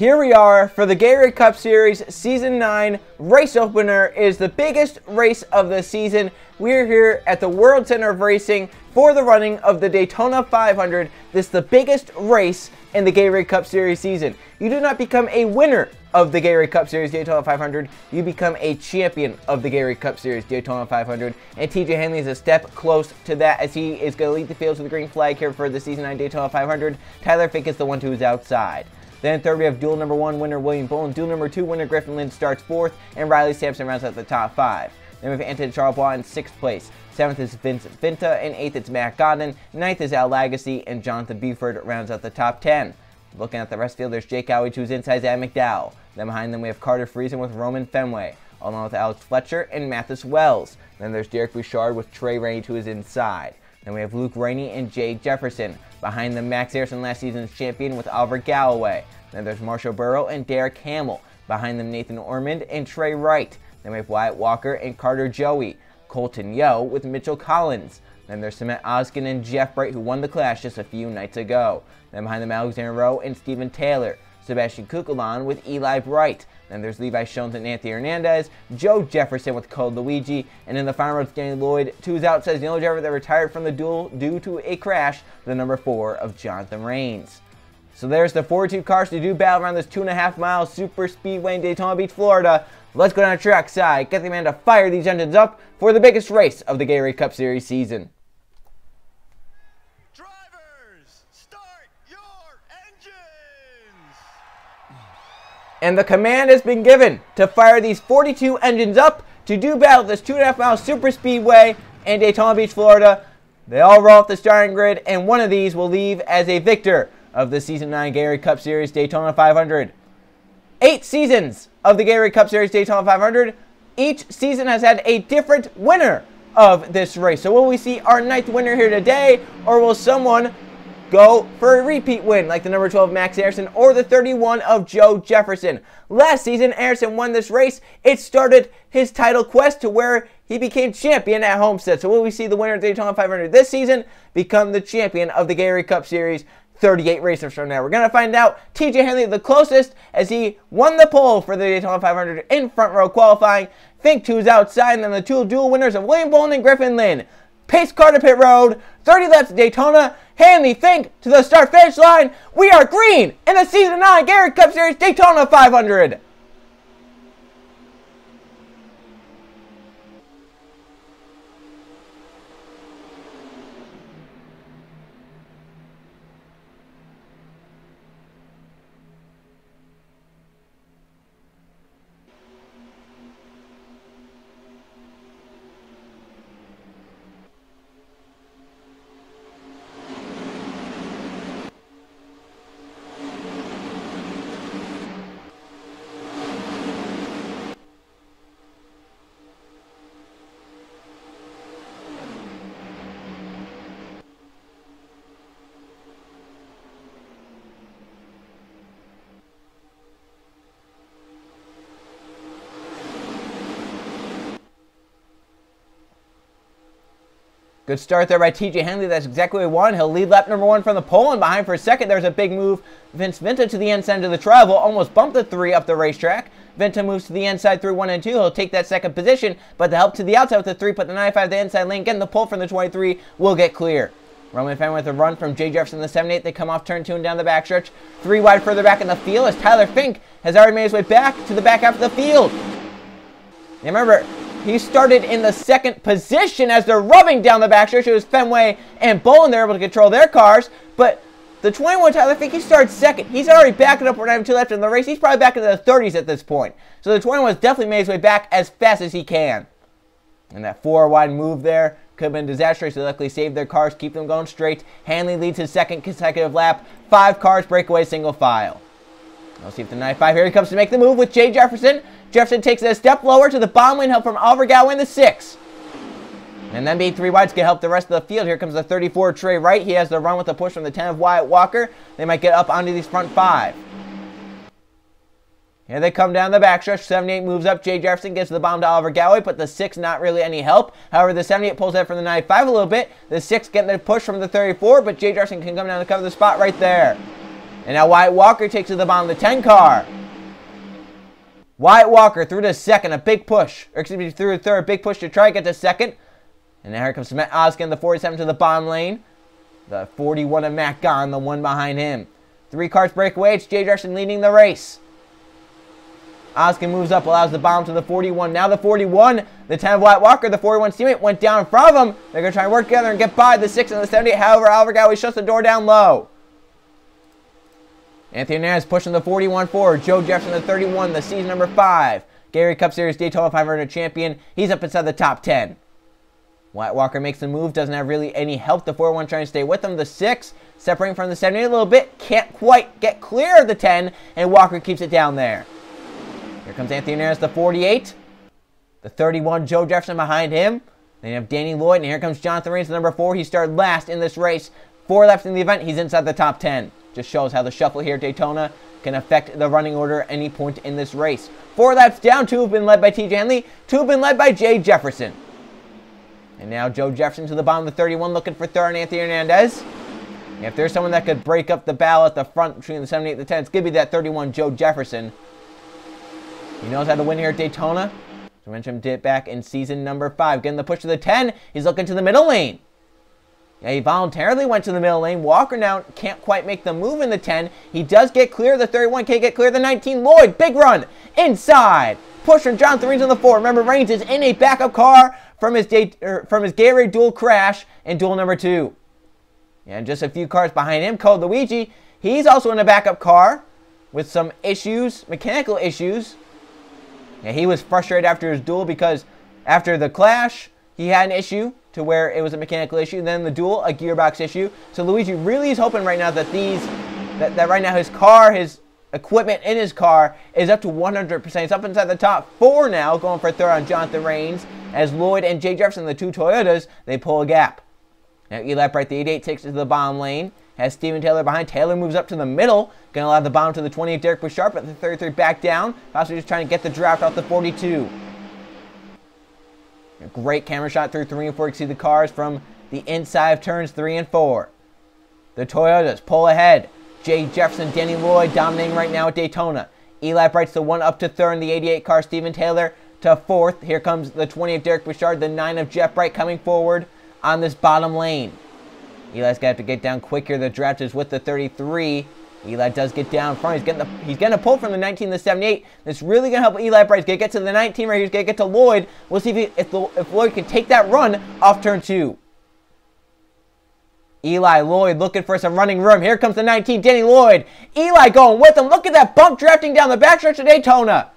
Here we are for the Gatorade Cup Series Season 9 race opener. Is the biggest race of the season. We're here at the World Center of Racing for the running of the Daytona 500. This is the biggest race in the Gatorade Cup Series season. You do not become a winner of the Gatorade Cup Series Daytona 500. You become a champion of the Gatorade Cup Series Daytona 500. And TJ Henley is a step close to that as he is going to lead the field to the green flag here for the Season 9 Daytona 500. Tyler Fink is the one who's outside. Then third, we have duel number 1 winner William Bullen. Duel number 2 winner Griffin Lynn starts 4th, and Riley Sampson rounds out the top 5. Then we have Anthony Charlebois in 6th place. 7th is Vincent Vinta, and 8th it's Matt Godden. 9th is Al Lagacy, and Jonathan Buford rounds out the top 10. Looking at the rest of the field, there's Jake Gowage, who's inside Zach McDowell. Then behind them we have Carter Friesen with Roman Fenway, along with Alex Fletcher and Mathis Wells. Then there's Derek Bouchard with Trey Rainey, who is inside. Then we have Luke Rainey and Jay Jefferson. Behind them, Max Harrison, last season's champion, with Oliver Galloway. Then there's Marshall Burrow and Derek Hamill. Behind them, Nathan Ormond and Trey Wright. Then we have Wyatt Walker and Carter Joey. Colton Yo with Mitchell Collins. Then there's Cement Oskin and Jeff Bright, who won the clash just a few nights ago. Then behind them, Alexander Rowe and Stephen Taylor. Sebastian Kukulon with Eli Bright. Then there's Levi Schoen and Anthony Hernandez. Joe Jefferson with Code Luigi. And in the final row, Danny Lloyd. 2's out, says the only driver that retired from the duel due to a crash, the number 4 of Jonathan Rains. So there's the 42 cars to do battle around this 2.5-mile super speedway in Daytona Beach, Florida. Let's go down to track side, get the man to fire these engines up for the biggest race of the Gatorade Cup Series season. Drivers, start your engines! And the command has been given to fire these 42 engines up to do battle this 2.5-mile super speedway in Daytona Beach, Florida. They all roll off the starting grid, and one of these will leave as a victor of the Season 9 Gatorade Cup Series Daytona 500. 8 seasons of the Gatorade Cup Series Daytona 500. Each season has had a different winner of this race. So will we see our 9th winner here today, or will someone go for a repeat win like the number 12 Max Harrison or the 31 of Joe Jefferson? Last season, Harrison won this race. It started his title quest to where he became champion at Homestead. So will we see the winner of the Daytona 500 this season become the champion of the Gatorade Cup Series 38 races from now? We're going to find out. TJ Henley the closest as he won the pole for the Daytona 500 in front row qualifying. Fink 2's outside, and then the 2 dual winners of William Bullen and Griffin Lynn. Pace car to pit road, 30 laps at Daytona. Hanley, Fink to the start finish line. We are green in the Season 9 Gatorade Cup Series Daytona 500. Good start there by TJ Henley. That's exactly what he wanted. He'll lead lap number 1 from the pole, and behind for a second, there's a big move. Vince Vinta to the inside of the travel, almost bumped the 3 up the racetrack. Vinta moves to the inside through 1 and 2. He'll take that second position, but the help to the outside with the 3, put the 95 to the inside lane, getting the pole from the 23 will get clear. Roman Fenway with a run from Jay Jefferson in the 78. They come off turn 2 and down the backstretch. 3 wide further back in the field as Tyler Fink has already made his way back to the back half of the field. Now remember, he started in the second position as they're rubbing down the backstretch. It was Fenway and Bullen. They're able to control their cars. But the 21 Tyler Fink, he started second. He's already backing up. We're not even 2 laps in the race. He's probably back into the 30s at this point. So the 21's definitely made his way back as fast as he can. And that 4 wide move there could have been disastrous. They luckily saved their cars, keep them going straight. Hanley leads his second consecutive lap. 5 cars break away single file. We'll see if the 95 here he comes to make the move with Jay Jefferson. Jefferson takes it a step lower to the bottom lane, help from Oliver Galloway in the 6. And then being 3 wides can help the rest of the field. Here comes the 34 Trey Wright. He has the run with the push from the 10 of Wyatt Walker. They might get up onto these front 5. Here they come down the backstretch. 78 moves up. Jay Jefferson gets to the bottom to Oliver Galloway, but the 6 not really any help. However, the 78 pulls out from the 95 a little bit. The 6 getting the push from the 34, but Jay Jefferson can come down and cover the spot right there. And now Wyatt Walker takes to the bottom of the 10 car. Wyatt Walker through to second, a big push. Or excuse me, through to third, big push to try to get to second. And now here comes Matt Oskin, the 47 to the bottom lane. The 41 of Matt Gahn, the one behind him. 3 cars break away. It's Jay Jefferson leading the race. Oskin moves up, allows the bomb to the 41. Now the 41, the 10 of Wyatt Walker, the 41's teammate went down in front of him. They're going to try and work together and get by the 6 and the 78. However, Oliver Galloway shuts the door down low. Anthony Hernandez pushing the 41 forward. Joe Jefferson, the 31, the season number 5. Gatorade Cup Series Daytona 500 champion. He's up inside the top 10. Wyatt Walker makes the move, doesn't have really any help. The 41 trying to stay with him. The 6 separating from the 78 a little bit. Can't quite get clear of the 10, and Walker keeps it down there. Here comes Anthony Hernandez, the 48. The 31, Joe Jefferson behind him. Then you have Danny Lloyd, and here comes Jonathan Raines, the number 4. He started last in this race. 4 laps in the event. He's inside the top 10. Just shows how the shuffle here at Daytona can affect the running order at any point in this race. 4 laps down. 2 have been led by TJ Henley. 2 have been led by Jay Jefferson. And now Joe Jefferson to the bottom of the 31, looking for third, Anthony Hernandez. And if there's someone that could break up the battle at the front between the 78 and the 10, it's going to be that 31, Joe Jefferson. He knows how to win here at Daytona. So I mentioned him did back in season number 5. Getting the push to the 10. He's looking to the middle lane. Yeah, he voluntarily went to the middle lane. Walker now can't quite make the move in the 10. He does get clear of the 31. Can't get clear of the 19. Lloyd, big run. Inside. Push from Jonathan Raines on the 4. Remember, Raines is in a backup car from his Gatorade dual crash in duel number 2. And just a few cars behind him, Code Luigi. He's also in a backup car with some issues, mechanical issues. Yeah, he was frustrated after his duel because after the clash, he had an issue to where it was a mechanical issue. Then the duel, a gearbox issue. So Luigi really is hoping right now that that right now his car, his equipment in his car is up to 100%. He's up inside the top 4 now, going for third on Jonathan Raines. As Lloyd and Jay Jefferson, the 2 Toyotas, they pull a gap. Now Eli Bright, the 88, takes it to the bottom lane. Has Steven Taylor behind. Taylor moves up to the middle. Going to allow the bottom to the 28, Derek Bouchard, but the 33 back down. Possibly just trying to get the draft off the 42. A great camera shot through 3 and 4. You can see the cars from the inside of turns 3 and 4. The Toyotas pull ahead. Jay Jefferson, Danny Lloyd dominating right now at Daytona. Eli Bright's the 1 up to third in the 88 car. Steven Taylor to 4th. Here comes the 20 of Derek Bouchard, the 9 of Jeff Bright coming forward on this bottom lane. Eli's got to get down quicker. The draft is with the 33. Eli does get down front. He's getting a pull from the 19 to the 78. That's really going to help Eli Bright. He's going to get to the 19 right here. He's going to get to Lloyd. We'll see if Lloyd can take that run off turn 2. Eli, Lloyd looking for some running room. Here comes the 19, Danny Lloyd. Eli going with him. Look at that bump drafting down the backstretch of Daytona.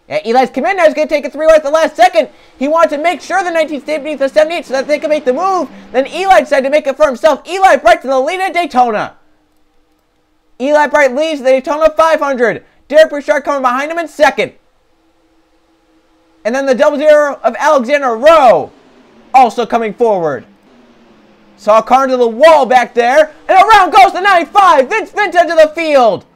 Yeah, Eli's committed now. He's going to take a 3-wide at the last second. He wanted to make sure the 19 stayed beneath the 78 so that they could make the move. Then Eli decided to make it for himself. Eli Bright to the lead at Daytona. Eli Bright leads the Daytona 500. Derek Bouchard coming behind him in second. And then the 00 of Alexander Rowe also coming forward. Saw a car into the wall back there. And around goes the 95. Vince Vinta to the field.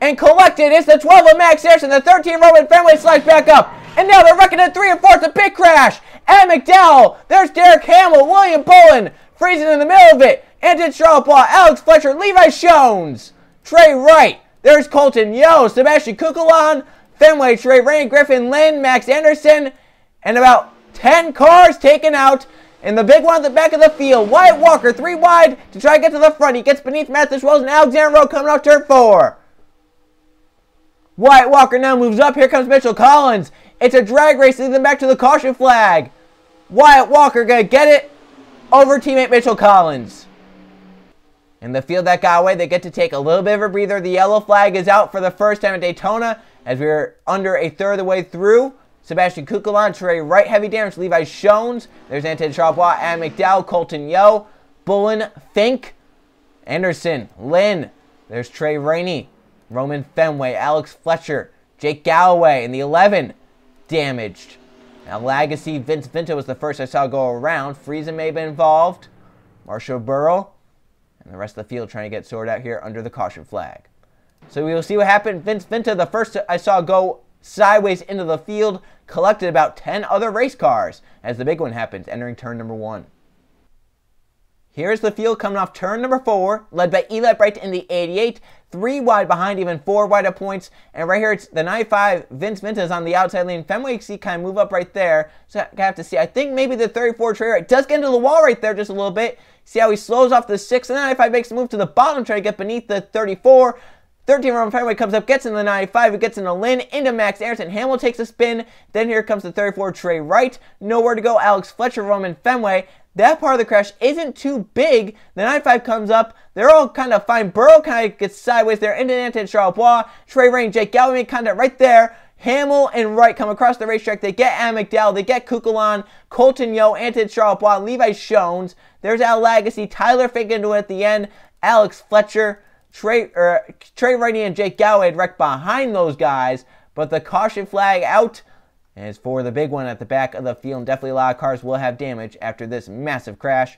And collected is the 12 of Max Harrison. The 13 Roman Fenway slides back up. And now they're wrecking at 3 and 4. It's a pit crash. Adam McDowell. There's Derek Hamill. William Bullen. Freezing in the middle of it. Anton Charlebois. Alex Fletcher. Levi Shones. Trey Wright. There's Colton Yo. Sebastian Kukulon. Fenway. Trey Rain. Griffin Lynn. Max Anderson. And about 10 cars taken out. And the big one at the back of the field. Wyatt Walker. 3 wide to try to get to the front. He gets beneath Mathis Wells and Alexander Rowe coming off turn 4. Wyatt Walker now moves up. Here comes Mitchell Collins. It's a drag race, leading them back to the caution flag. Wyatt Walker going to get it over teammate Mitchell Collins. In the field that got away, they get to take a little bit of a breather. The yellow flag is out for the first time at Daytona as we're under a third of the way through. Sebastian Kukulon, Trey Wright, heavy damage. Levi Shones. There's Anton Charlebois, Adam McDowell, Colton Yo, Bullen, Fink, Anderson, Lynn. There's Trey Rainey. Roman Fenway, Alex Fletcher, Jake Galloway, and the 11 damaged. Now Legacy, Vince Vinta was the first I saw go around. Friesen may have been involved. Marshall Burrow, and the rest of the field trying to get sorted out here under the caution flag. So we will see what happened. Vince Vinta, the first I saw go sideways into the field, collected about 10 other race cars as the big one happens, entering turn number 1. Here's the field coming off turn number 4, led by Eli Bright in the 88. 3 wide behind, even 4 wide at points. And right here, it's the 95. Vince Vintas on the outside lane. Fenway, you see, kind of move up right there. So I have to see. I think maybe the 34 Trey Wright does get into the wall right there just a little bit. See how he slows off the 6. And the 95 makes a move to the bottom, trying to get beneath the 34. 13 from Fenway comes up, gets in the 95. It gets into Lynn, into Max Aronson. Hamill takes a spin. Then here comes the 34 Trey Wright. Nowhere to go. Alex Fletcher, Roman Fenway. That part of the crash isn't too big. The 95 comes up. They're all kind of fine. Burrow kind of gets sideways there into Anton Charles-Bois. Trey Wright and Jake Galloway make contact right there. Hamill and Wright come across the racetrack. They get Adam McDowell. They get Kukulon, Colton Yo, Anton Charles-Bois, Levi Shones. There's Al Lagasse. Tyler Fink into it at the end. Alex Fletcher, Trey Wright and Jake Galloway had wrecked behind those guys. But the caution flag out. As for the big one at the back of the field, and definitely a lot of cars will have damage after this massive crash.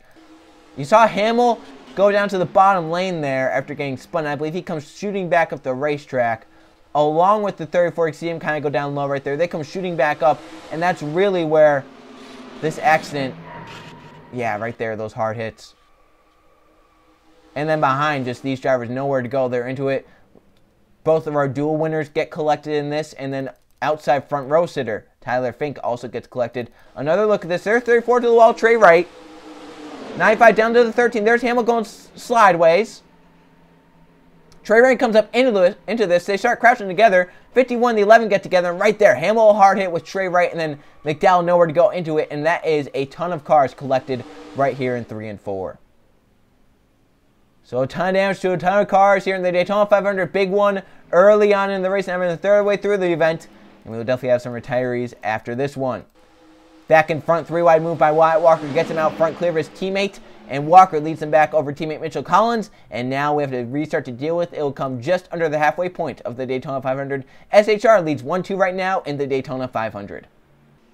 You saw Hamill go down to the bottom lane there after getting spun. I believe he comes shooting back up the racetrack, along with the 34. You see him kind of go down low right there. They come shooting back up, and that's really where this accident, yeah, right there, those hard hits. And then behind, just these drivers, nowhere to go. They're into it. Both of our dual winners get collected in this, and then outside front row sitter Tyler Fink also gets collected. Another look at this. There's 34 to the wall, Trey Wright. 95 down to the 13. There's Hamill going slideways. Trey Wright comes up into this. They start crouching together. 51, the 11 get together. And right there, Hamill hard hit with Trey Wright, and then McDowell nowhere to go into it. And that is a ton of cars collected right here in 3 and 4. So a ton of damage to a ton of cars here in the Daytona 500. Big one early on in the race, and I'm in the third way through the event. And we will definitely have some retirees after this one. Back in front, 3-wide move by Wyatt Walker. Gets him out front, clear of his teammate. And Walker leads him back over teammate Mitchell Collins. And now we have to restart to deal with. It will come just under the halfway point of the Daytona 500. SHR leads 1-2 right now in the Daytona 500.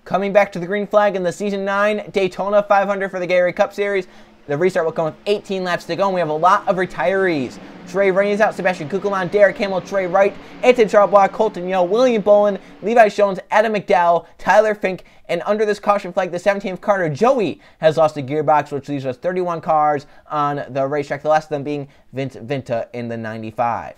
Coming back to the green flag in the Season 9 Daytona 500 for the Gatorade Cup Series. The restart will come with 18 laps to go, and we have a lot of retirees. Trey Wright is out, Sebastian Kukulon, Derek Hamill, Trey Wright, Anton Charles-Bois, Colton Yo, William Bolin, Levi Shones, Adam McDowell, Tyler Fink, and under this caution flag, the 17th Carter, Joey, has lost a gearbox, which leaves us 31 cars on the racetrack, the last of them being Vince Vinta in the 95.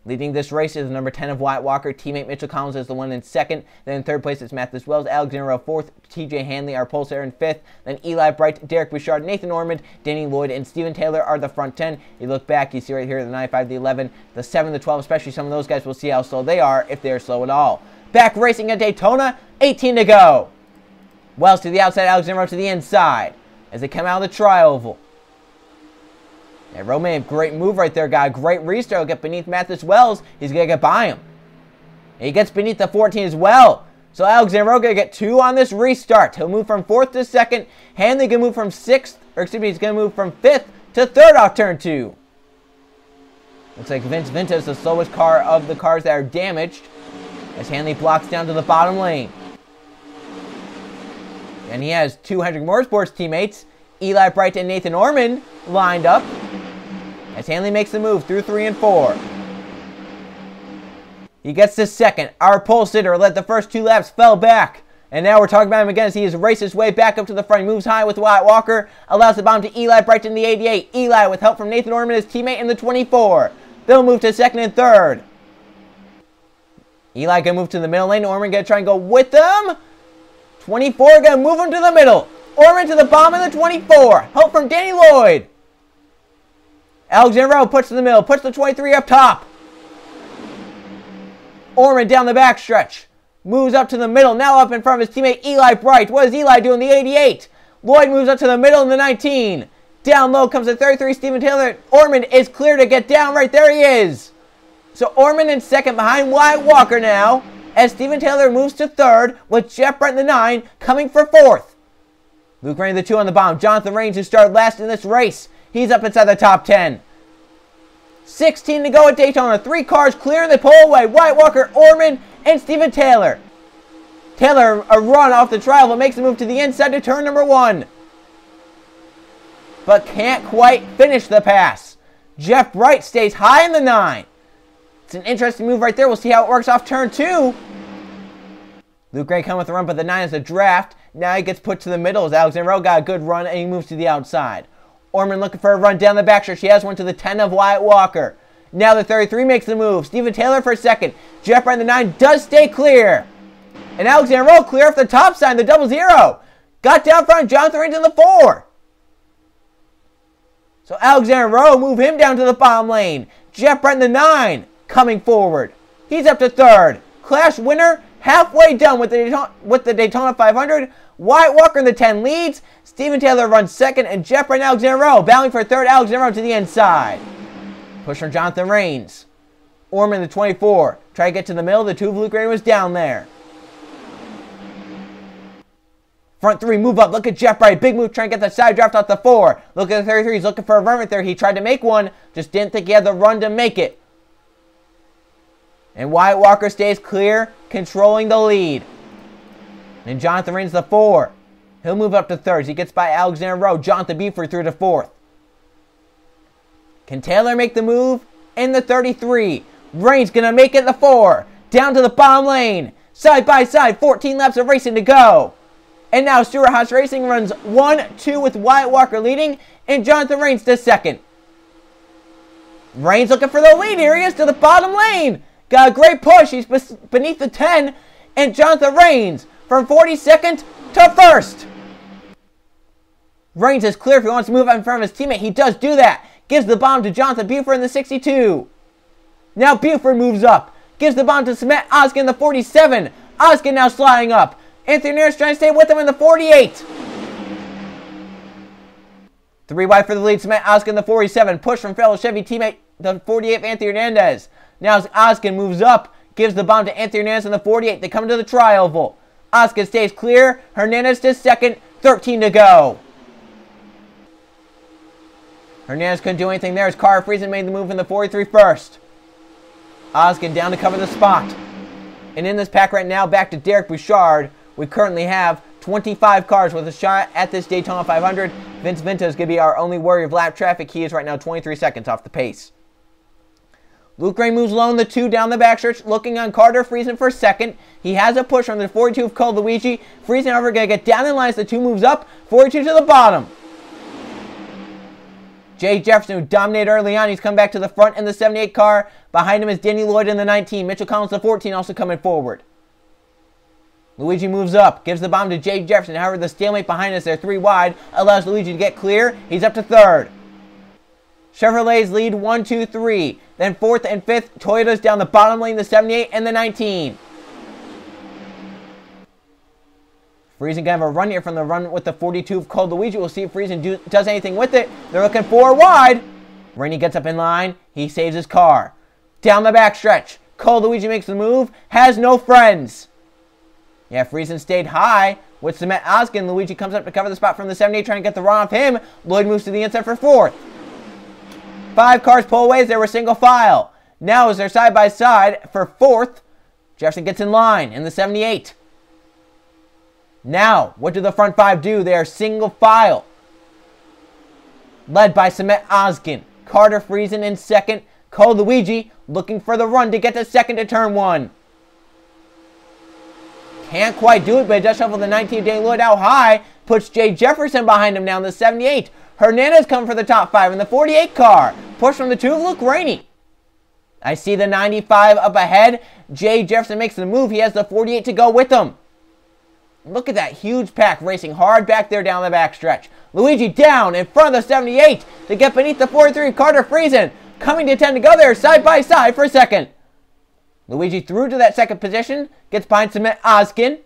Leading this race is the number 10 of Wyatt Walker. Teammate Mitchell Collins is the one in second. Then in third place, it's Mathis Wells. Alexander fourth. TJ Hanley, our pole sitter, in fifth. Then Eli Bright, Derek Bouchard, Nathan Ormond, Danny Lloyd, and Steven Taylor are the front 10. You look back, you see right here the 95, the 11, the 7, the 12, especially some of those guys. We'll see how slow they are, if they're slow at all. Back racing at Daytona, 18 to go. Wells to the outside, Alexander to the inside as they come out of the tri-oval. And Roman, great move right there, guy. Great restart. Get beneath Mathis Wells. He's going to get by him. And he gets beneath the 14 as well. So Alexander going to get 2 on this restart. He'll move from 4th to 2nd. Hanley can move from 6th, or excuse me, he's going to move from 5th to 3rd off turn 2. Looks like Vince Vinta is the slowest car of the cars that are damaged, as Hanley blocks down to the bottom lane. And he has 2 Hendrick Motorsports teammates, Eli Bright and Nathan Ormond, lined up, as Hanley makes the move through 3 and 4. He gets to 2nd. Our pole sitter led the first 2 laps, fell back. And now we're talking about him again as he has raced his way back up to the front. He moves high with Wyatt Walker, allows the bomb to Eli Bright in the 88. Eli with help from Nathan Ormond, his teammate, in the 24. They'll move to 2nd and 3rd. Eli gonna move to the middle lane. Ormond gonna try and go with them. 24 gonna move him to the middle. Ormond to the bomb in the 24. Help from Danny Lloyd. Alexander puts to the middle, puts the 23 up top. Ormond down the backstretch. Moves up to the middle, now up in front of his teammate Eli Bright. What does Eli do in the 88? Lloyd moves up to the middle in the 19. Down low comes the 33, Steven Taylor. Ormond is clear to get down. Right there he is. So Ormond in 2nd behind Wyatt Walker now, as Steven Taylor moves to 3rd, with Jeff Brent in the 9 coming for 4th. Luke Rainey the 2 on the bomb. Jonathan Raines, who started last in this race, he's up inside the top 10. 16 to go at Daytona. 3 cars clearing the pole away. Wyatt Walker, Ormond, and Steven Taylor. Taylor, a run off the trial, but makes a move to the inside to turn number 1. But can't quite finish the pass. Jeff Bright stays high in the 9. It's an interesting move right there. We'll see how it works off turn 2. Luke Gray coming with the run, but the 9 is a draft. Now he gets put to the middle as Alexander got a good run, and he moves to the outside. Orman looking for a run down the backstretch. She has one to the 10 of Wyatt Walker. Now the 33 makes the move. Steven Taylor for second. Jeff Bryan, the 9, does stay clear. And Alexander Rowe clear off the top sign, the 00. Got down front, Jonathan Rains in the 4. So Alexander Rowe move him down to the bottom lane. Jeff Bryan, the 9, coming forward. He's up to third. Clash winner, halfway done with the Daytona 500. Wyatt Walker in the 10 leads. Steven Taylor runs second, and Jeff Bryan and Alexander Rowe battling for third. Alexander Rowe to the inside. Push from Jonathan Rains. Orman, the 24. Try to get to the middle. The 2 of Luke Ray was down there. Front 3 move up. Look at Jeff Bryan. Big move trying to get the side draft off the 4. Look at the 33. He's looking for a run right there. He tried to make one. Just didn't think he had the run to make it. And Wyatt Walker stays clear, controlling the lead. And Jonathan Rains the 4. He'll move up to third. He gets by Alexander Rowe. Jonathan Buford through to 4th. Can Taylor make the move? In the 33. Rains going to make it the 4. Down to the bottom lane. Side by side. 14 laps of racing to go. And now Stewart Haas Racing runs 1-2 with Wyatt Walker leading. And Jonathan Rains to second. Rains looking for the lead. Here he is to the bottom lane. Got a great push. He's beneath the 10. And Jonathan Rains from 42nd to 1st. Rains is clear if he wants to move up in front of his teammate. He does do that. Gives the bomb to Jonathan Buford in the 62. Now Buford moves up. Gives the bomb to Smet Oskin in the 47. Oskin now sliding up. Anthony Nair's trying to stay with him in the 48. 3 wide for the lead. Smet Oskin in the 47. Push from fellow Chevy teammate, the 48 Anthony Hernandez. Now as Oskin moves up, gives the bomb to Anthony Hernandez in the 48. They come to the tri-oval. Oskin stays clear. Hernandez to second. 13 to go. Hernandez couldn't do anything there as Carter Friesen made the move in the 43 first. Oskin down to cover the spot. And in this pack right now, back to Derek Bouchard. We currently have 25 cars with a shot at this Daytona 500. Vince Venta is going to be our only worry of lap traffic. He is right now 23 seconds off the pace. Luke Ray moves low in the 2 down the backstretch, looking on Carter Friesen for second. He has a push from the 42 of Cole Luigi. Friesen, however, going to get down in line as the 2 moves up. 42 to the bottom. Jay Jefferson, who dominated early on, he's come back to the front in the 78 car. Behind him is Denny Lloyd in the 19. Mitchell Collins, the 14, also coming forward. Luigi moves up, gives the bomb to Jay Jefferson. However, the stalemate behind us, they're 3 wide, allows Luigi to get clear. He's up to third. Chevrolets lead 1, 2, 3. Then 4th and 5th, Toyota's down the bottom lane, the 78 and the 19. Friesen going to have a run here from the run with the 42 of Cole Luigi. We'll see if Friesen does anything with it. They're looking 4 wide. Rainey gets up in line. He saves his car. Down the backstretch. Cole Luigi makes the move. Has no friends. Yeah, Friesen stayed high with Cement Oskin. Luigi comes up to cover the spot from the 78, trying to get the run off him. Lloyd moves to the inside for 4th. 5 cars pull away as they were single file. Now as they're side by side for 4th, Jefferson gets in line in the 78. Now, what do the front 5 do? They are single file. Led by Cement Oskin. Carter Friesen in second. Cole Luigi looking for the run to get to second to turn 1. Can't quite do it, but it does shuffle the 19 Danny Lloyd out high. Puts Jay Jefferson behind him now in the 78. Hernandez coming for the top 5 in the 48 car. Push from the 2 of Luke Rainey. I see the 95 up ahead. Jay Jefferson makes the move. He has the 48 to go with him. Look at that huge pack racing hard back there down the backstretch. Luigi down in front of the 78 to get beneath the 43. Carter Friesen coming to 10 to go there side by side for second. Luigi through to that second position. Gets behind Cement Oskin.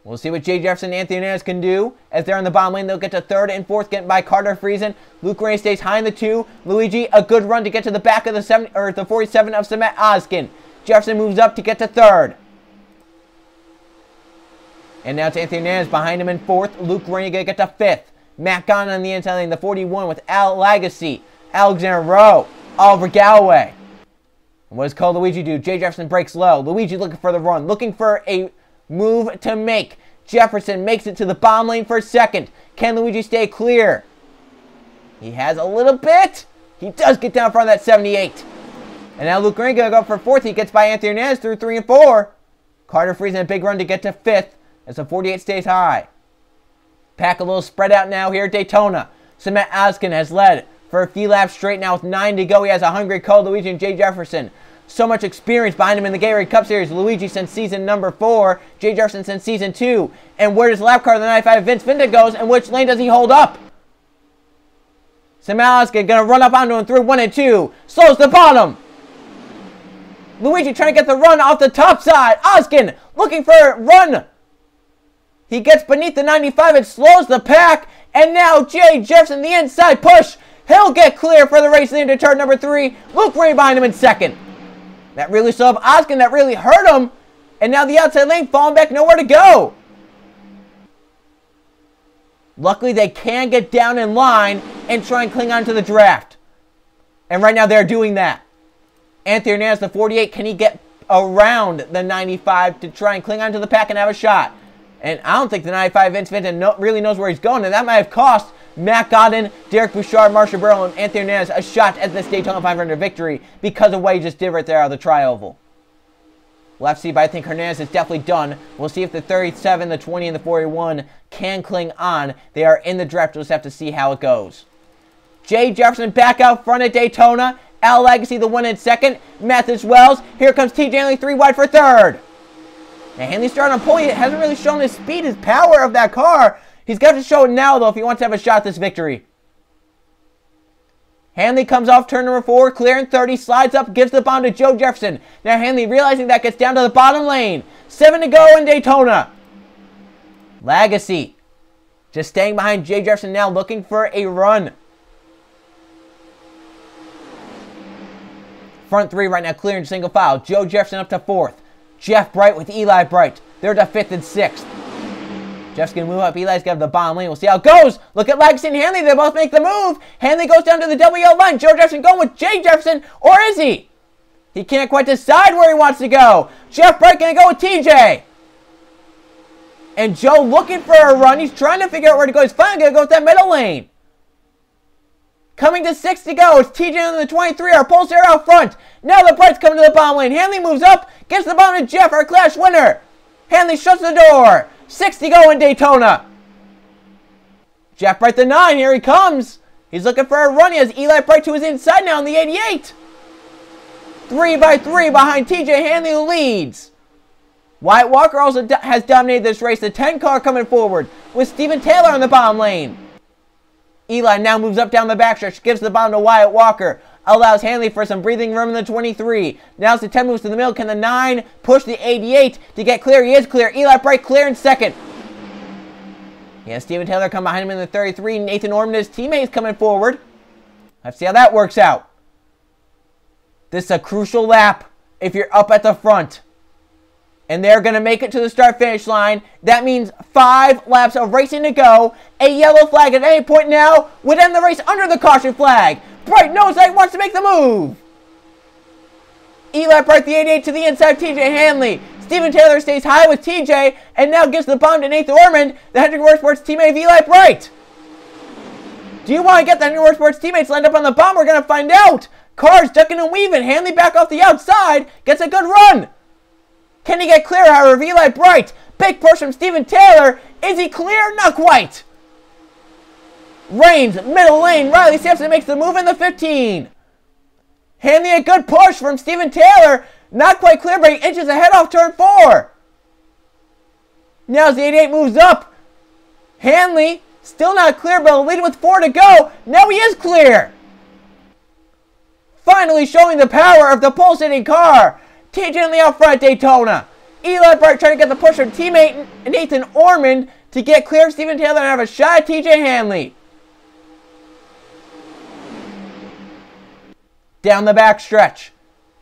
We'll see what Jay Jefferson and Anthony Hernandez can do. As they're on the bottom lane, they'll get to 3rd and 4th, getting by Carter Friesen. Luke Ray stays high in the 2. Luigi, a good run to get to the back of the 47 of Cement Oskin. Jefferson moves up to get to 3rd. And now it's Anthony Hernandez behind him in 4th. Luke Rainey going to get to 5th. Matt Gunn on the inside lane, the 41 with Al Lagacy, Alexander Rowe, Oliver Galloway. And what does Cole Luigi do? Jay Jefferson breaks low. Luigi looking for the run, looking for a move to make. Jefferson makes it to the bottom lane for second. Can Luigi stay clear? He has a little bit. He does get down in front of that 78. And now Luke Rainey going to go for 4th. He gets by Anthony Hernandez through 3 and 4. Carter Friesen a big run to get to 5th. As the 48 stays high. Pack a little spread out now here at Daytona. Matt Oskin has led for a few laps straight now with 9 to go. He has a hungry cold Luigi and Jay Jefferson. So much experience behind him in the Gatorade Cup Series. Luigi since season number 4. Jay Jefferson since season 2. And where does lap car of the 95 Vince Vinta goes, and which lane does he hold up? Matt Oskin going to run up onto him through 1 and 2. Slows the bottom. Luigi trying to get the run off the top side. Oskin looking for a run. He gets beneath the 95 and slows the pack. And now Jay Jefferson, the inside push. He'll get clear for the race into turn number 3. Luke Ray behind him in second. That really slowed up Oskin. That really hurt him. And now the outside lane falling back, nowhere to go. Luckily, they can get down in line and try and cling on to the draft. And right now, they're doing that. Anthony Hernandez, the 48, can he get around the 95 to try and cling on to the pack and have a shot? And I don't think the 95 Vince Vinta really knows where he's going, and that might have cost Matt Godden, Derek Bouchard, Marshall Burrow, and Anthony Hernandez a shot at this Daytona 500 victory because of what he just did right there out of the tri-oval. We'll have to see, but I think Hernandez is definitely done. We'll see if the 37, the 20, and the 41 can cling on. They are in the draft. We'll just have to see how it goes. Jay Jefferson back out front at Daytona. Al Legacy the 1 in second. Mathis Wells. Here comes TJ Hanley 3 wide for third. Now Hanley starting on pole. He hasn't really shown his speed, his power of that car. He's got to show it now, though, if he wants to have a shot at this victory. Hanley comes off turn number 4, clearing 30, slides up, gives the bomb to Joe Jefferson. Now Hanley realizing that gets down to the bottom lane. 7 to go in Daytona. Legacy just staying behind Jay Jefferson now, looking for a run. Front 3 right now clearing single file. Joe Jefferson up to 4th. Jeff Bright with Eli Bright. They're to 5th and 6th. Jeff's going to move up. Eli's got the bottom lane. We'll see how it goes. Look at Legacy and Hanley. They both make the move. Hanley goes down to the double yellow line. Joe Jefferson going with Jay Jefferson, or is he? He can't quite decide where he wants to go. Jeff Bright going to go with TJ. And Joe looking for a run. He's trying to figure out where to go. He's finally going to go with that middle lane. Coming to 6 to go. It's TJ on the 23. Our pole star out front. Now the Bright's coming to the bottom lane. Hanley moves up. Gets the bottom to Jeff, our Clash winner. Hanley shuts the door. 6 to go in Daytona. Jeff Bright the 9. Here he comes. He's looking for a run. He has Eli Bright to his inside now in the 88. 3 by 3 behind TJ Hanley, who leads. Wyatt Walker also has dominated this race. The 10 car coming forward with Steven Taylor on the bottom lane. Eli now moves up down the backstretch, gives the bottom to Wyatt Walker, allows Hanley for some breathing room in the 23. Now as the 10 moves to the middle, can the 9 push the 88 to get clear? He is clear. Eli Bright clear in second. He has Steven Taylor come behind him in the 33. Nathan Orman, his teammates, coming forward. Let's see how that works out. This is a crucial lap if you're up at the front. And they're going to make it to the start-finish line. That means 5 laps of racing to go. A yellow flag at any point now would end the race under the caution flag. Bright knows that he wants to make the move. Eli Bright, the 88 to the inside, TJ Hanley. Steven Taylor stays high with TJ and now gives the bomb to Nathan Ormond, the Hendrick Motorsports teammate of Eli Bright. Do you want to get the Hendrick Motorsports teammates lined up on the bomb? We're going to find out. Cars ducking and weaving. Hanley back off the outside. Gets a good run. Can he get clear, however, of Eli Bright? Big push from Steven Taylor. Is he clear? Not quite. Reigns, middle lane. Riley Sampson makes the move in the 15. Hanley, a good push from Steven Taylor. Not quite clear, but he inches ahead off turn 4. Now as the 88 moves up, Hanley still not clear, but leading with 4 to go. Now he is clear. Finally showing the power of the pole-sitting car. TJ Hanley out front at Daytona. Eli Bright trying to get the push from teammate Nathan Ormond to get clear of Steven Taylor and have a shot at TJ Hanley. Down the back stretch.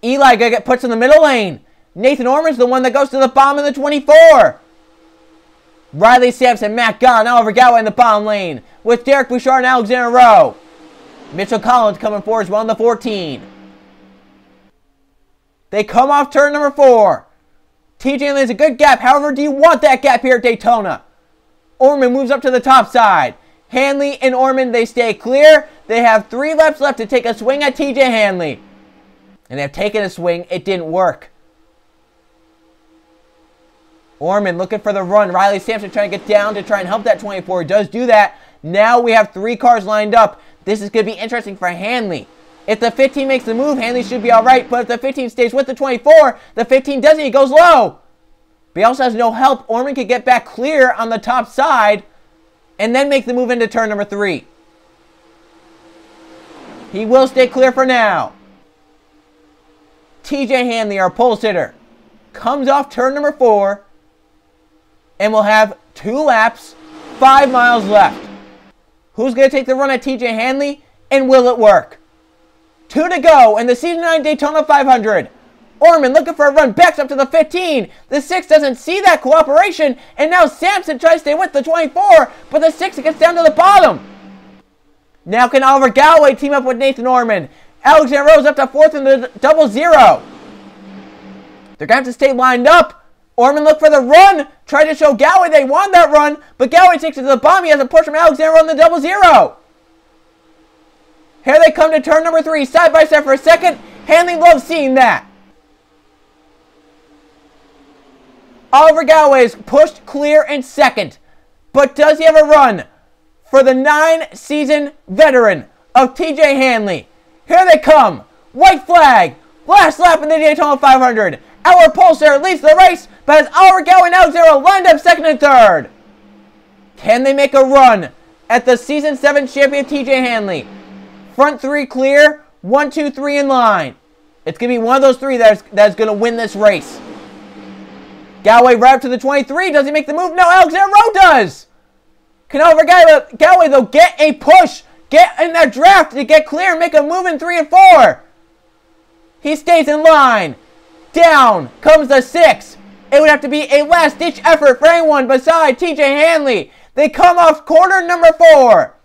Eli gonna get puts in the middle lane. Nathan Ormond's the one that goes to the bottom in the 24. Riley Sampson, Matt Gunn, Oliver Galway in the bottom lane with Derek Bouchard and Alexander Rowe. Mitchell Collins coming forward as well in the 14. They come off turn number 4. TJ Hanley has a good gap. However, do you want that gap here at Daytona? Ormond moves up to the top side. Hanley and Ormond, they stay clear. They have 3 laps left to take a swing at TJ Hanley. And they've taken a swing. It didn't work. Ormond looking for the run. Riley Sampson trying to get down to try and help that 24. He does do that. Now we have 3 cars lined up. This is going to be interesting for Hanley. If the 15 makes the move, Hanley should be all right. But if the 15 stays with the 24, the 15 doesn't. He goes low. But he also has no help. Orman could get back clear on the top side and then make the move into turn number 3. He will stay clear for now. TJ Hanley, our pole sitter, comes off turn number 4 and will have 2 laps, 5 miles left. Who's going to take the run at TJ Hanley, and will it work? 2 to go in the Season 9 Daytona 500. Orman looking for a run, backs up to the 15. The 6 doesn't see that cooperation, and now Sampson tries to stay with the 24, but the 6 gets down to the bottom. Now can Oliver Galloway team up with Nathan Orman? Alexander Rose up to 4th in the 0-0. They're going to have to stay lined up. Orman look for the run. Try to show Galloway they want that run, but Galloway takes it to the bottom. He has a push from Alexander on the 0-0. Here they come to turn number 3, side by side for a second. Hanley loves seeing that. Oliver Galloway is pushed clear in second, but does he have a run for the 9-season veteran of TJ Hanley? Here they come. White flag. Last lap in the Daytona 500. Our pulsar leads the race, but has Oliver Galloway and Alexander lined up 2nd and 3rd. Can they make a run at the Season 7 champion TJ Hanley? Front 3 clear. 1, 2, 3 in line. It's going to be one of those 3 that's going to win this race. Galloway right up to the 23. Does he make the move? No, Alexander Rowe does. Can Oliver Galloway, though, get a push? Get in that draft to get clear and make a move in 3 and 4. He stays in line. Down comes the 6. It would have to be a last-ditch effort for anyone beside TJ Hanley. They come off quarter number 4.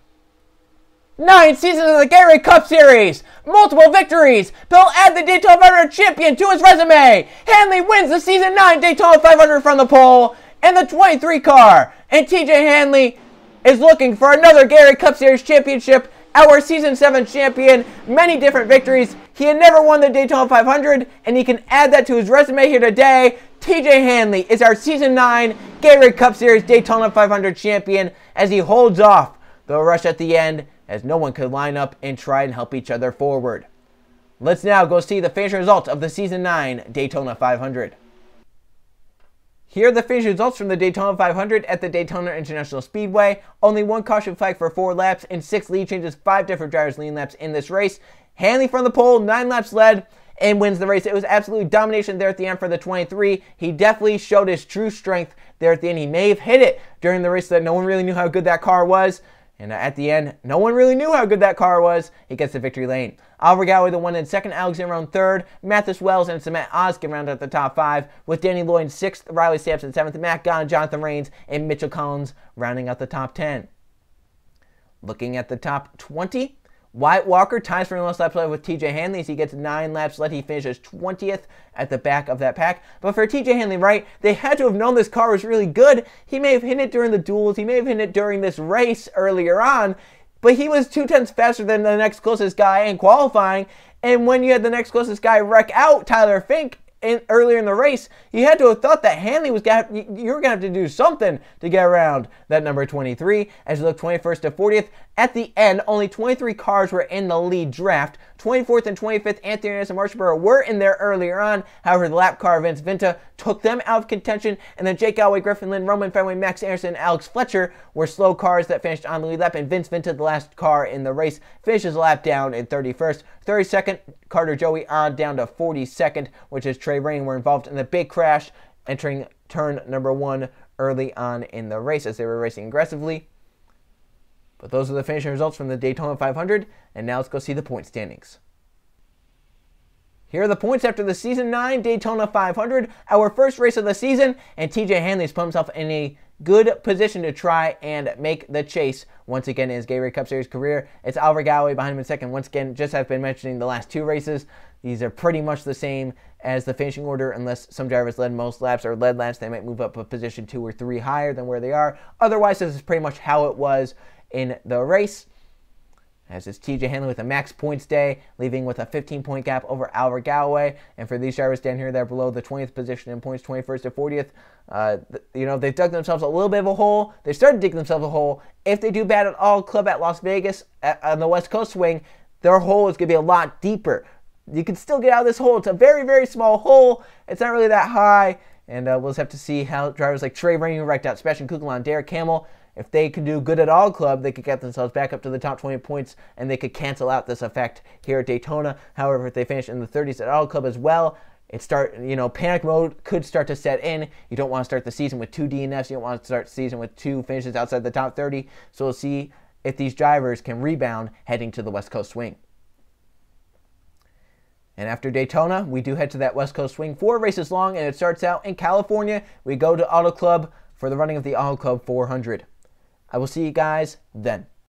9 seasons of the Gatorade Cup Series. Multiple victories. He'll add the Daytona 500 champion to his resume. Hanley wins the Season 9 Daytona 500 from the pole and the 23 car. And TJ Hanley is looking for another Gatorade Cup Series championship. Our Season 7 champion. Many different victories. He had never won the Daytona 500, and he can add that to his resume here today. TJ Hanley is our Season 9 Gatorade Cup Series Daytona 500 champion as he holds off the rush at the end, as no one could line up and try and help each other forward. Let's now go see the finish results of the Season 9 Daytona 500. Here are the finish results from the Daytona 500 at the Daytona International Speedway. Only 1 caution flag for 4 laps and 6 lead changes, 5 different drivers leading laps in this race. Hanley from the pole, 9 laps led, and wins the race. It was absolutely domination there at the end for the 23. He definitely showed his true strength there at the end. He may have hit it during the race that no one really knew how good that car was. And at the end, no one really knew how good that car was. He gets the victory lane. Oliver Galloway the 1 in 2nd, Alexander Rowe in 3rd, Mathis Wells and Cement Oskin round out the top 5, with Danny Lloyd in 6th, Riley Sampson 7th, Matt Gunn, Jonathan Rains, and Mitchell Collins rounding out the top 10. Looking at the top 20, Wyatt Walker ties for the most laps led with TJ Hanley as he gets 9 laps led. He finishes 20th at the back of that pack. But for TJ Hanley, right, they had to have known this car was really good. He may have hit it during the duels. He may have hit it during this race earlier on. But he was 2/10 faster than the next closest guy in qualifying. And when you had the next closest guy wreck out Tyler Fink earlier in the race, you had to have thought that Hanley was you were going to have to do something to get around that number 23. As you look 21st to 40th, at the end, only 23 cars were in the lead draft. 24th and 25th, Anthony Hernandez and Marshall Burrow were in there earlier on. However, the lap car Vince Vinta took them out of contention, and then Jake Galloway, Griffin Lynn, Roman Fenway, Max Anderson, and Alex Fletcher were slow cars that finished on the lead lap, and Vince Vinta, the last car in the race, finishes a lap down in 31st. 32nd, Carter Joey on down to 42nd, which is Trey Rain, were involved in the big crash entering turn number 1 early on in the race as they were racing aggressively. But those are the finishing results from the Daytona 500, and now let's go see the point standings. Here are the points after the Season 9 Daytona 500, our first race of the season, and TJ Hanley's put himself in a good position to try and make the chase once again in his Gatorade Cup Series career. It's Oliver Galloway behind him in second. Once again, just have been mentioning the last 2 races. These are pretty much the same as the finishing order, unless some drivers led most laps or led laps. They might move up a position 2 or 3 higher than where they are. Otherwise, this is pretty much how it was in the race. As it's TJ Hanley with a max points day, leaving with a 15-point gap over Albert Galloway. And for these drivers down here, they're below the 20th position in points, 21st to 40th. They've dug themselves a little bit of a hole. They started digging themselves a hole. If they do bad at all club at Las Vegas on the West Coast swing, their hole is going to be a lot deeper. You can still get out of this hole. It's a very, very small hole. It's not really that high. And we'll just have to see how drivers like Trey Rainey wrecked out, Sebastian Kugelon, Derek Hamill, if they can do good at all club, they could get themselves back up to the top 20 points, and they could cancel out this effect here at Daytona. However, if they finish in the 30s at all club as well, panic mode could start to set in. You don't want to start the season with 2 DNFs. You don't want to start the season with 2 finishes outside the top 30. So we'll see if these drivers can rebound heading to the West Coast swing. And after Daytona, we do head to that West Coast swing, 4 races long, and it starts out in California. We go to Auto Club for the running of the Auto Club 400. I will see you guys then.